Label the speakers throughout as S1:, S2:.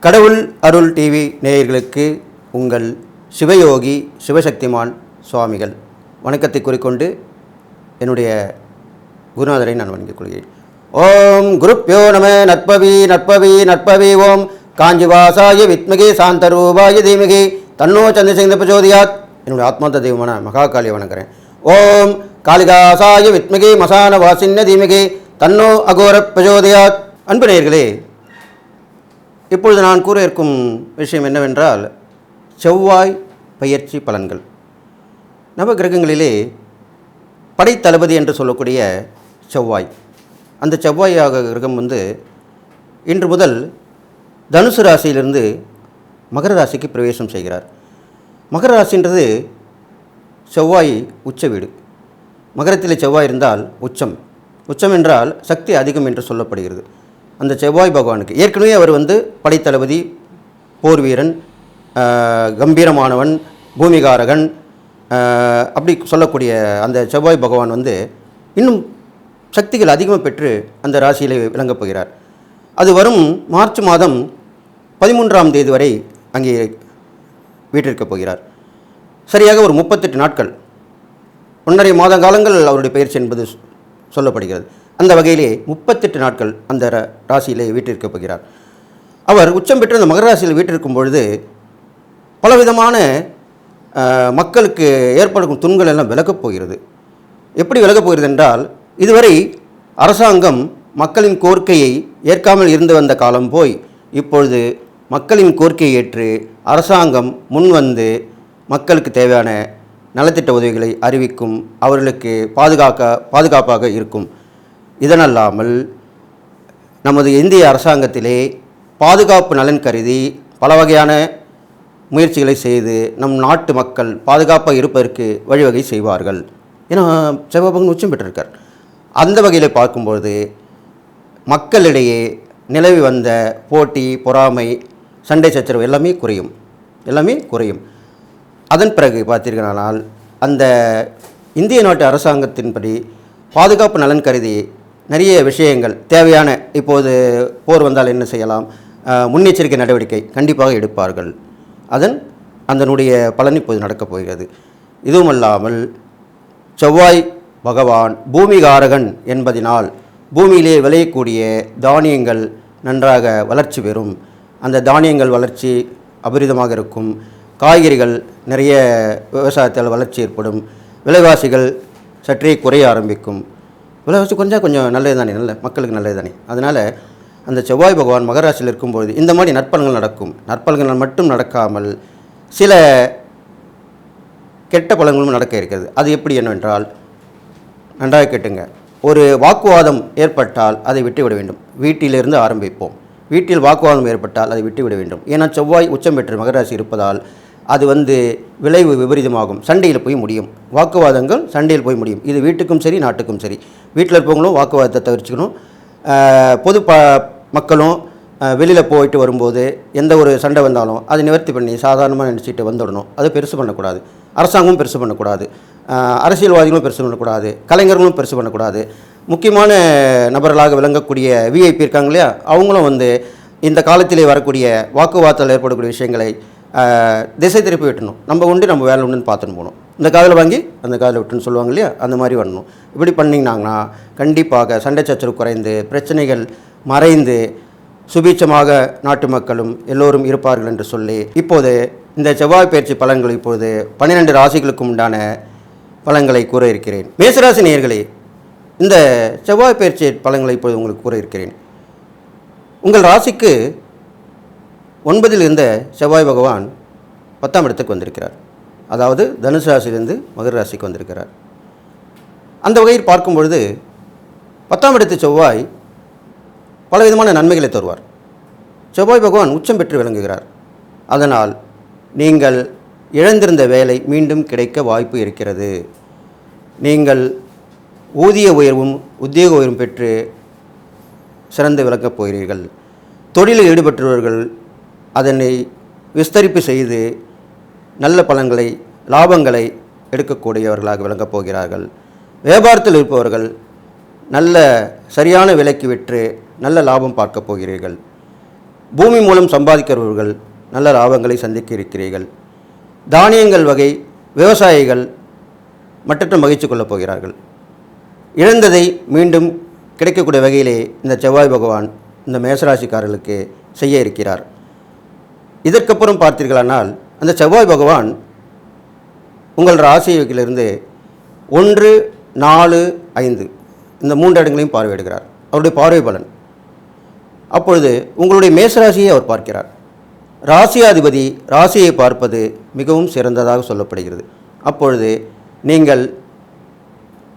S1: கடவுள் அருள் டிவி நேயர்களுக்கு உங்கள் சிவயோகி சிவசக்திமான் சுவாமிகள் வணக்கத்தை கூறிக்கொண்டு என்னுடைய குருநாதரை நான் வணங்கிக் கொள்கிறேன். ஓம் குருப்யோ நம நற்பவி நற்பவி நற்பவி. ஓம் காஞ்சிவாசாய வித்மகே சாந்தரூபாய தீமகே தன்னோ சந்திரசேகர பிரச்சோதயாத். என்னுடைய ஆத்மார்த்த தெய்வமான மகாகாளியை வணங்குறேன். ஓம் காளிகாசாய வித்மகே மசான வாசின்ன தீமகே தன்னோ அகோர பிரச்சோதயாத். அன்பு நேயர்களே, இப்பொழுது நான் கூற இருக்கும் விஷயம் என்னவென்றால் செவ்வாய் பயிற்சி பலன்கள். நவ கிரகங்களிலே படைத்தளபதி என்று சொல்லக்கூடிய செவ்வாய், அந்த செவ்வாய் கிரகம் இன்று முதல் தனுசு ராசியிலிருந்து மகர ராசிக்கு பிரவேசம் செய்கிறார். மகர ராசின்றது செவ்வாய் உச்ச வீடு. மகரத்தில் செவ்வாய் இருந்தால் உச்சம் என்றால் சக்தி அதிகம் என்று சொல்லப்படுகிறது. அந்த செவ்வாய் பகவானுக்கு ஏற்கனவே அவர் படைத்தளபதி, போர் வீரன், கம்பீரமானவன், பூமிகாரகன், அப்படி சொல்லக்கூடிய அந்த செவ்வாய் பகவான் இன்னும் சக்திகள் அதிகமாக பெற்று அந்த ராசியில் விளங்கப் போகிறார். அது வரும் மார்ச் மாதம் 13ஆம் தேதி வரை அங்கே வீட்டிற்கப் போகிறார். சரியாக ஒரு 38 நாட்கள், 1.5 மாத காலங்கள் அவருடைய பயிற்சி என்பது சொல்லப்படுகிறது. அந்த வகையிலே 38 நாட்கள் அந்த ராசியிலே வீட்டிற்கப் போகிறார். அவர் உச்சம் பெற்று அந்த மகர ராசியில் வீட்டிற்கும் பொழுது பலவிதமான மக்களுக்கு ஏற்படும் துன்பங்கள் எல்லாம் விலகப் போகிறது. எப்படி விலகப் போகிறது என்றால், இதுவரை அரசாங்கம் மக்களின் கோரிக்கையை ஏற்காமல் இருந்து வந்த காலம் போய் இப்பொழுது மக்களின் கோரிக்கையை ஏற்று அரசாங்கம் முன்வந்து மக்களுக்கு தேவையான நலத்திட்ட உதவிகளை அறிவிக்கும், அவர்களுக்கு பாதுகாப்பாக இருக்கும். இதனல்லாமல் நமது இந்திய அரசாங்கத்திலே பாதுகாப்பு நலன் கருதி பல வகையான முயற்சிகளை செய்து நம் நாட்டு மக்கள் பாதுகாப்பாக இருப்பதற்கு வழிவகை செய்வார்கள். ஏன்னா செவ்வாய் உச்சம் பெற்றிருக்கார். அந்த வகையில் பார்க்கும்பொழுது மக்களிடையே நிலவி வந்த போட்டி, பொறாமை, சண்டை சச்சரவு எல்லாமே குறையும். அதன் பிறகு பார்த்தீர்களானால் அந்த இந்திய நாட்டு அரசாங்கத்தின்படி பாதுகாப்பு நலன் கருதி நிறைய விஷயங்கள் தேவையான, இப்போது போர் வந்தால் என்ன செய்யலாம், முன்னெச்சரிக்கை நடவடிக்கை கண்டிப்பாக எடுப்பார்கள். அதனுடைய பலன் இப்போது நடக்கப் போகிறது. இதுவுமல்லாமல் செவ்வாய் பகவான் பூமிகாரகன் என்பதினால் பூமியிலே விளையக்கூடிய தானியங்கள் நன்றாக வளர்ச்சி பெறும். அந்த தானியங்கள் வளர்ச்சி அபரிதமாக இருக்கும். காய்கறிகள் நிறைய விவசாயத்தால் வளர்ச்சி ஏற்படும். விலைவாசிகள் சற்றே குறைய ஆரம்பிக்கும். விலைவாசி கொஞ்சம் நல்லது தானே, மக்களுக்கு நல்லது தானே. அதனால் அந்த செவ்வாய் பகவான் மகராசியில் இருக்கும்பொழுது இந்த மாதிரி நற்பலன்கள் நடக்கும். நற்பலன்கள் மட்டும் நடக்காமல் சில கெட்ட பலன்களும் நடக்க இருக்கிறது. அது எப்படி என்னவென்றால், நன்றாக கேட்டுங்க. ஒரு வாக்குவாதம் ஏற்பட்டால் அதை விட்டுவிட வேண்டும். வீட்டிலிருந்து ஆரம்பிப்போம். வீட்டில் வாக்குவாதம் ஏற்பட்டால் அதை விட்டுவிட வேண்டும். ஏன்னா செவ்வாய் உச்சம் பெற்று மகராசி இருப்பதால் அது விளைவு விபரீதமாகும். சண்டையில் போய் முடியும். வாக்குவாதங்கள் சண்டையில் போய் முடியும். இது வீட்டுக்கும் சரி, நாட்டுக்கும் சரி. வீட்டில் இருப்பவங்களும் வாக்குவாதத்தை தவிர்த்துக்கணும். பொது மக்களும் வெளியில் போயிட்டு வரும்போது எந்த ஒரு சண்டை வந்தாலும் அதை நிவர்த்தி பண்ணி சாதாரணமாக நினச்சிட்டு வந்துடணும். அது பெருசு பண்ணக்கூடாது. அரசாங்கமும் பெருசு பண்ணக்கூடாது. அரசியல்வாதிகளும் பெருசு பண்ணக்கூடாது. கலைஞர்களும் பெருசு பண்ணக்கூடாது. முக்கியமான நபர்களாக விளங்கக்கூடிய விஐபி இருக்காங்க இல்லையா, அவங்களும் இந்த காலத்திலே வரக்கூடிய வாக்குவாதத்தில் ஏற்படக்கூடிய விஷயங்களை திசை திருப்பி விட்டணும். நம்ம வேலை உண்டுன்னு பார்த்துன்னு போகணும். இந்த காதில் வாங்கி அந்த காதில் விட்டுன்னு சொல்லுவாங்க இல்லையா, அந்த மாதிரி வரணும். இப்படி பண்ணிங்கனாங்கன்னா கண்டிப்பாக சண்டை சச்சரவு குறைந்து, பிரச்சனைகள் மறைந்து, சுபீட்சமாக நாட்டு மக்களும் எல்லோரும் இருப்பார்கள் என்று சொல்லி இப்போது இந்த செவ்வாய் பயிற்சி பலன்கள் இப்போது 12 ராசிகளுக்கும் உண்டான பலன்களை கூற இருக்கிறேன். மேசராசி நேயர்களே, இந்த செவ்வாய் பயிற்சி பலன்களை இப்போது உங்களுக்கு கூற இருக்கிறேன். உங்கள் ராசிக்கு 9இல் இருந்த செவ்வாய் பகவான் 10ஆம் இடத்துக்கு வந்திருக்கிறார். அதாவது தனுசு ராசியிலிருந்து மகர ராசிக்கு வந்திருக்கிறார். அந்த வகையில் பார்க்கும் பொழுது 10ஆம் இடத்து செவ்வாய் பலவிதமான நன்மைகளை தருவார். செவ்வாய் பகவான் உச்சம் பெற்று விளங்குகிறார். அதனால் நீங்கள் இழந்திருந்த வேலை மீண்டும் கிடைக்க வாய்ப்பு இருக்கிறது. நீங்கள் ஊதிய உயர்வும் உத்தியோக உயர்வும் பெற்று சிறந்து விளக்கப் போகிறீர்கள். தொழிலில் ஈடுபட்டவர்கள் அதனை விஸ்தரிப்பு செய்து நல்ல பலன்களை, லாபங்களை எடுக்கக்கூடியவர்களாக விளங்கப் போகிறார்கள். வியாபாரத்தில் இருப்பவர்கள் நல்ல சரியான விலைக்கு விற்று நல்ல லாபம் பார்க்க போகிறீர்கள். பூமி மூலம் சம்பாதிக்கிறவர்கள் நல்ல லாபங்களை சந்திக்க இருக்கிறீர்கள். தானியங்கள் வகை விவசாயிகள் மற்றற்ற மகிழ்ச்சி கொள்ளப் போகிறார்கள். இழந்ததை மீண்டும் கிடைக்கக்கூடிய வகையிலே இந்த செவ்வாய் பகவான் இந்த மேசராசிக்காரர்களுக்கு செய்ய இருக்கிறார். இதற்கப்புறம் பார்த்தீர்களானால் அந்த செவ்வாய் பகவான் உங்கள் ராசியிலிருந்து 1, 4, 5 இந்த 3 இடங்களையும் பார்வையிடுகிறார். அவருடைய பார்வை பலன். அப்பொழுது உங்களுடைய மேசராசியை அவர் பார்க்கிறார். ராசியாதிபதி ராசியை பார்ப்பது மிகவும் சிறந்ததாக சொல்லப்படுகிறது. அப்பொழுது நீங்கள்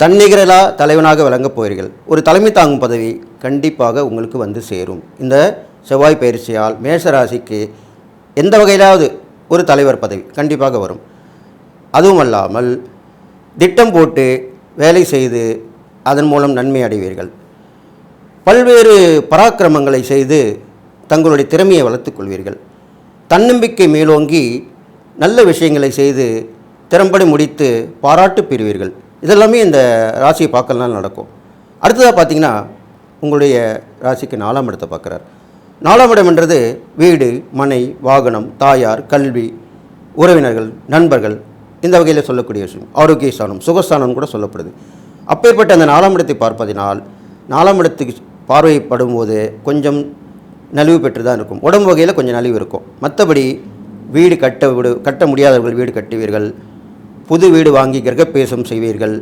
S1: தன்னிகரலா தலைவனாக விளங்கப் போகிறீர்கள். ஒரு தலைமை தாங்கும் பதவி கண்டிப்பாக உங்களுக்கு வந்து சேரும். இந்த செவ்வாய் பயிற்சியால் மேசராசிக்கு எந்த வகையிலாவது ஒரு தலைவர் பதவி கண்டிப்பாக வரும். அதுவும் அல்லாமல் திட்டம் போட்டு வேலை செய்து அதன் மூலம் நன்மை அடைவீர்கள். பல்வேறு பராக்கிரமங்களை செய்து தங்களுடைய திறமையை வளர்த்துக் கொள்வீர்கள். தன்னம்பிக்கை மேலோங்கி நல்ல விஷயங்களை செய்து திறம்பட முடித்து பாராட்டு பெறுவீர்கள். இதெல்லாமே இந்த ராசியை பார்க்கலாம் நடக்கும். அடுத்ததாக பார்த்தீங்கன்னா உங்களுடைய ராசிக்கு 4ஆம் இடத்தை பார்க்குறார். 4ஆம் இடம்ன்றது வீடு, மனை, வாகனம், தாயார், கல்வி, உறவினர்கள், நண்பர்கள், இந்த வகையில் சொல்லக்கூடிய விஷயம். ஆரோக்கிய ஸ்தானம், சுகஸ்தானம் கூட சொல்லப்படுது. அப்பேற்பட்ட அந்த 4ஆம் இடத்தை பார்ப்பதினால் 4ஆம் இடத்துக்கு பார்வைப்படும் போது கொஞ்சம் நலிவு பெற்று தான் இருக்கும். உடம்பு வகையில் கொஞ்சம் நலிவு இருக்கும். மற்றபடி வீடு கட்ட முடியாதவர்கள் வீடு கட்டுவீர்கள். புது வீடு வாங்கி கிரகப்பிரவேசம் செய்வீர்கள்.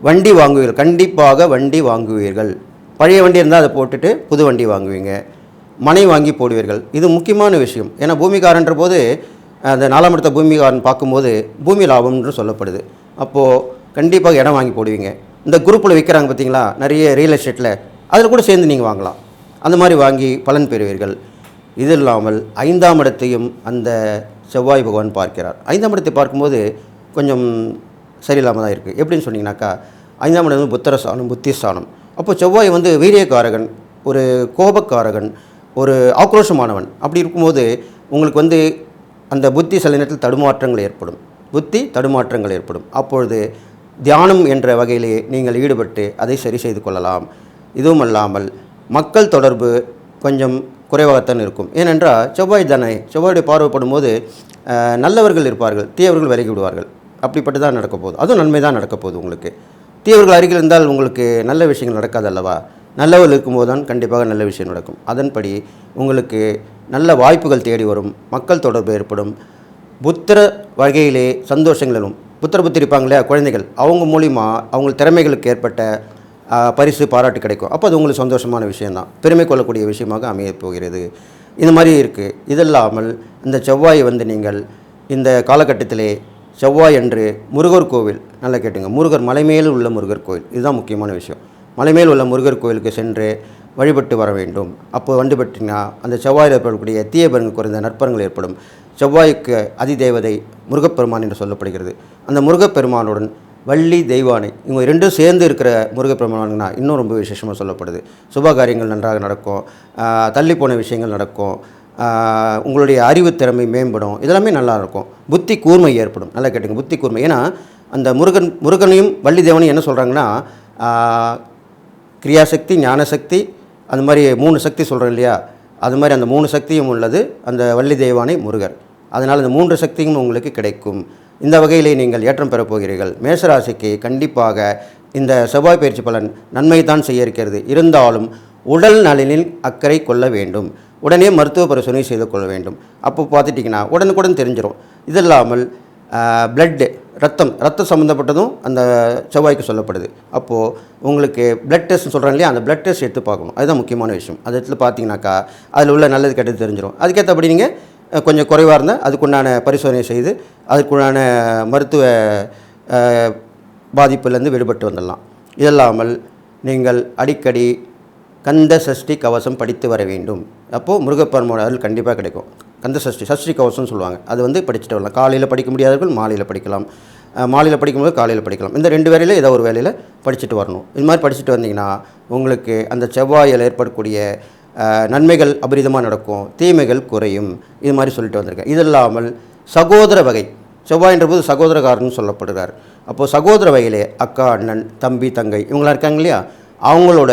S1: வண்டி வாங்குவீர்கள். கண்டிப்பாக வண்டி வாங்குவீர்கள். பழைய வண்டி இருந்தால் அதை போட்டுட்டு புது வண்டி வாங்குவீங்க. மனை வாங்கி போடுவீர்கள். இது முக்கியமான விஷயம். ஏன்னா பூமிகாரன்ற போது அந்த 4ஆம் இடத்த பூமிகாரன் பார்க்கும்போது பூமி லாபம்னு சொல்லப்படுது. அப்போது கண்டிப்பாக இடம் வாங்கி போடுவீங்க. இந்த குரூப்பில் விற்கிறாங்க பார்த்தீங்களா, நிறைய ரியல் எஸ்டேட்டில், அதில் கூட சேர்ந்து நீங்கள் வாங்கலாம். அந்த மாதிரி வாங்கி பலன் பெறுவீர்கள். இது இல்லாமல் 5ஆம் இடத்தையும் அந்த செவ்வாய் பகவான் பார்க்கிறார். 5ஆம் இடத்தை பார்க்கும்போது கொஞ்சம் சரியில்லாமல் தான் இருக்குது. எப்படின்னு சொன்னீங்கன்னாக்கா 5ஆம் இடம் புத்திரஸ்தானம், புத்திஸ்தானம். அப்போது செவ்வாய் வீரியக்காரகன், ஒரு கோபக்காரகன், ஒரு ஆக்ரோஷமானவன். அப்படி இருக்கும்போது உங்களுக்கு அந்த புத்தி சில நேரத்தில் தடுமாற்றங்கள் ஏற்படும். அப்பொழுது தியானம் என்ற வகையிலே நீங்கள் ஈடுபட்டு அதை சரி செய்து கொள்ளலாம். இதுவும் அல்லாமல் மக்கள் தொடர்பு கொஞ்சம் குறைவாகத்தான் இருக்கும். ஏனென்றால் செவ்வாயுடைய பார்வைப்படும் போது நல்லவர்கள் இருப்பார்கள், தீயவர்கள் விலகி விடுவார்கள். அப்படிப்பட்டு தான் நடக்க போகுது. அதுவும் நன்மை தான் நடக்க போகுது. உங்களுக்கு தீயவர்கள் அருகில் இருந்தால் உங்களுக்கு நல்ல விஷயங்கள் நடக்காது அல்லவா? நல்லவர்கள் இருக்கும்போது தான் கண்டிப்பாக நல்ல விஷயம் நடக்கும். அதன்படி உங்களுக்கு நல்ல வாய்ப்புகள் தேடி வரும். மக்கள் தொடர்பு ஏற்படும். புத்திர வகையிலே சந்தோஷங்கள் வரும். புத்திர இருப்பாங்க இல்லையா, குழந்தைகள், அவங்க மூலிமா அவங்க திறமைகளுக்கு ஏற்பட்ட பரிசு, பாராட்டு கிடைக்கும். அப்போ அது உங்களுக்கு சந்தோஷமான விஷயந்தான், பெருமை கொள்ளக்கூடிய விஷயமாக அமையப் போகிறது. இந்த மாதிரி இருக்குது. இதல்லாமல் இந்த செவ்வாய் நீங்கள் இந்த காலகட்டத்திலே செவ்வாய் அன்று முருகர் கோவில், நல்லா கேட்டுங்க, முருகர் மலைமேல் உள்ள முருகர் கோவில், இதுதான் முக்கியமான விஷயம். மலைமேல் உள்ள முருகர் கோவிலுக்கு சென்று வழிபட்டு வர வேண்டும். அப்போ வழிபட்டிங்கன்னா அந்த செவ்வாயில் ஏற்படக்கூடிய தீயபலன்கள் குறைந்த நற்பலன்கள் ஏற்படும். செவ்வாய்க்கு அதிதேவதை முருகப்பெருமான் என்று சொல்லப்படுகிறது. அந்த முருகப்பெருமானுடன் வள்ளி தெய்வானை, இவங்க ரெண்டும் சேர்ந்து இருக்கிற முருகப்பெருமானா இன்னும் ரொம்ப விசேஷமாக சொல்லப்படுது. சுபகாரியங்கள் நன்றாக நடக்கும். தள்ளி போன விஷயங்கள் நடக்கும். உங்களுடைய அறிவு திறமை மேம்படும். இதெல்லாமே நல்லா இருக்கும். புத்தி கூர்மை ஏற்படும். நல்லா கேட்டுங்க, புத்தி கூர்மை. ஏன்னா அந்த முருகனையும் வள்ளி தேவனையும் என்ன சொல்கிறாங்கன்னா, கிரியாசக்தி, ஞானசக்தி, அந்த மாதிரி 3 சக்தி சொல்கிறோம் இல்லையா, அது மாதிரி அந்த 3 சக்தியும் உள்ளது அந்த வள்ளி தெய்வானை முருகர். அதனால் அந்த 3 சக்தியும் உங்களுக்கு கிடைக்கும். இந்த வகையிலே நீங்கள் ஏற்றம் பெறப் போகிறீர்கள். மேசராசிக்கு கண்டிப்பாக இந்த செவ்வாய் பயிற்சி பலன் நன்மை தான் செய்ய இருக்கிறது. இருந்தாலும் உடல் நலனில் அக்கறை கொள்ள வேண்டும். உடனே மருத்துவ பரிசோதனை செய்து கொள்ள வேண்டும். அப்போ பார்த்துட்டிங்கன்னா உடனுக்குடன் தெரிஞ்சிடும். இது இல்லாமல் பிளட்டு, ரத்தம் சம்மந்தப்பட்டதும் அந்த செவ்வாய்க்கு சொல்லப்படுது. அப்போது உங்களுக்கு பிளட் டெஸ்ட் சொல்கிறாங்க இல்லையா, அந்த பிளட் டெஸ்ட் எடுத்து பார்க்கணும். அதுதான் முக்கியமான விஷயம். அது இடத்துல பார்த்தீங்கன்னாக்கா அதில் உள்ள நல்லது கெட்டது தெரிஞ்சிடும். அதுக்கேற்றபடி நீங்கள் கொஞ்சம் குறைவாக இருந்தால் அதுக்குண்டான பரிசோதனை செய்து அதுக்குண்டான மருத்துவ பாதிப்புலேருந்து விடுபட்டு வந்துடலாம். இதல்லாமல் நீங்கள் அடிக்கடி கந்த சஷ்டி கவசம் படித்து வர வேண்டும். அப்போது முருகப்பெருமான் அருள் கண்டிப்பாக கிடைக்கும். கந்த சஷ்டி கவசம்னு சொல்லுவாங்க. அது படிச்சுட்டு வரலாம். காலையில் படிக்க முடியாதவர்கள் மாலையில் படிக்கலாம். மாலையில் படிக்கும்போது காலையில் படிக்கலாம். இந்த 2 வேலையில் ஏதோ ஒரு வேலையில் படிச்சுட்டு வரணும். இது மாதிரி படிச்சுட்டு வந்தீங்கன்னா உங்களுக்கு அந்த செவ்வாயில் ஏற்படக்கூடிய நன்மைகள் அபரிதமாக நடக்கும், தீமைகள் குறையும். இது மாதிரி சொல்லிட்டு வந்திருக்கேன். இது இல்லாமல் சகோதர வகை, செவ்வாயின்ற போது சகோதரக்காரன்னு சொல்லப்படுகிறார். அப்போது சகோதர வகையிலே அக்கா, அண்ணன், தம்பி, தங்கை இவங்களாம் இருக்காங்க இல்லையா, அவங்களோட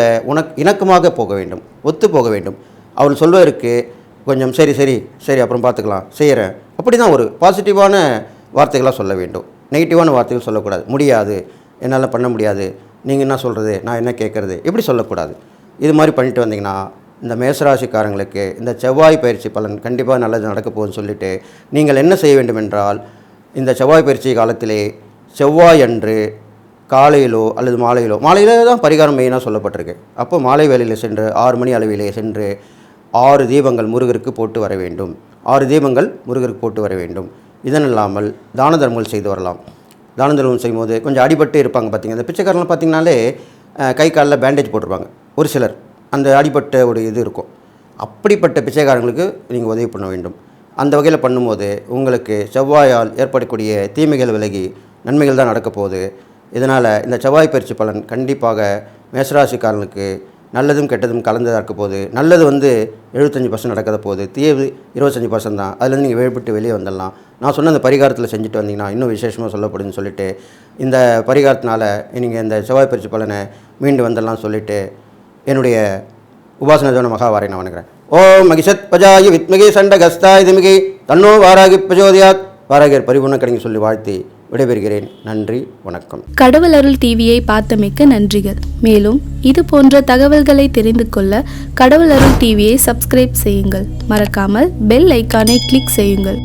S1: இணக்கமாக போக வேண்டும், ஒத்து போக வேண்டும். அவர் சொல்வதற்கு கொஞ்சம் சரி சரி சரி அப்புறம் பார்த்துக்கலாம் செய்கிறேன், அப்படி தான் ஒரு பாசிட்டிவான வார்த்தைகளாக சொல்ல வேண்டும். நெகட்டிவான வார்த்தைகள் சொல்லக்கூடாது. முடியாது, என்னால் பண்ண முடியாது, நீங்கள் என்ன சொல்கிறது, நான் என்ன கேட்குறது, இப்படி சொல்லக்கூடாது. இது மாதிரி பண்ணிட்டு வந்தீங்கன்னா இந்த மேசராசிக்காரங்களுக்கு இந்த செவ்வாய் பயிற்சி பலன் கண்டிப்பாக நல்லது நடக்க போகுதுன்னு சொல்லிவிட்டு நீங்கள் என்ன செய்ய வேண்டும் என்றால், இந்த செவ்வாய் பயிற்சி காலத்திலே செவ்வாய் அன்று காலையிலோ அல்லது மாலையிலோ தான் பரிகாரம் மெயினாக சொல்லப்பட்டிருக்கு. அப்போ மாலை வேளையில் சென்று 6 மணி அளவிலே சென்று 6 தீபங்கள் முருகருக்கு போட்டு வர வேண்டும். 6 தீபங்கள் முருகருக்கு போட்டு வர வேண்டும். இதனில்லாமல் தான தர்மங்கள் செய்து வரலாம். தான தர்மம் செய்யும்போது கொஞ்சம் அடிபட்டு இருப்பாங்க பார்த்தீங்க, இந்த பிச்சைக்காரலாம் பார்த்திங்கனாலே கை காலில் பேண்டேஜ் போட்டிருப்பாங்க. ஒரு சிலர் அந்த அடிபட்ட ஒரு இது இருக்கும். அப்படிப்பட்ட பிச்சைக்காரங்களுக்கு நீங்கள் உதவி பண்ண வேண்டும். அந்த வகையில் பண்ணும்போது உங்களுக்கு செவ்வாயால் ஏற்படக்கூடிய தீமைகள் விலகி நன்மைகள் தான் நடக்க போகுது. இதனால் இந்த செவ்வாய் பயிற்சி பலன் கண்டிப்பாக மேசராசிக்காரனுக்கு நல்லதும் கெட்டதும் கலந்ததாக இருக்க போகுது. நல்லது 75% நடக்காத போகுது, தீவு 25% தான். அதுலேருந்து நீங்கள் வெளிப்பட்டு வெளியே வந்துடலாம். நான் சொன்ன அந்த பரிகாரத்தில் செஞ்சுட்டு வந்தீங்கன்னா இன்னும் விசேஷமாக சொல்லப்படுதுன்னு சொல்லிவிட்டு இந்த பரிகாரத்தினால நீங்கள் இந்த செவ்வாய் பயிற்சி பலனை மீண்டு வந்துடலாம் சொல்லிவிட்டு என்னுடைய உபாசன மகாவாரை நான் வணங்குறேன். ஓம் மகிஷத் பஜாயி வித்மகி சண்டகஸ்தாய் திமிகி தன்னோ வாராகி பிரஜோதியாத் வாராகியர் பரிபூர்ண கடங்கி சொல்லி வாழ்த்தி விடைபெறுகிறேன். நன்றி, வணக்கம்.
S2: கடவுள் அருள் டிவியை பார்த்தமைக்க நன்றிகள். மேலும் இது போன்ற தகவல்களை தெரிந்து கொள்ள கடவுள் அருள் டிவியை சப்ஸ்கிரைப் செய்யுங்கள். மறக்காமல் பெல் ஐக்கானை கிளிக் செய்யுங்கள்.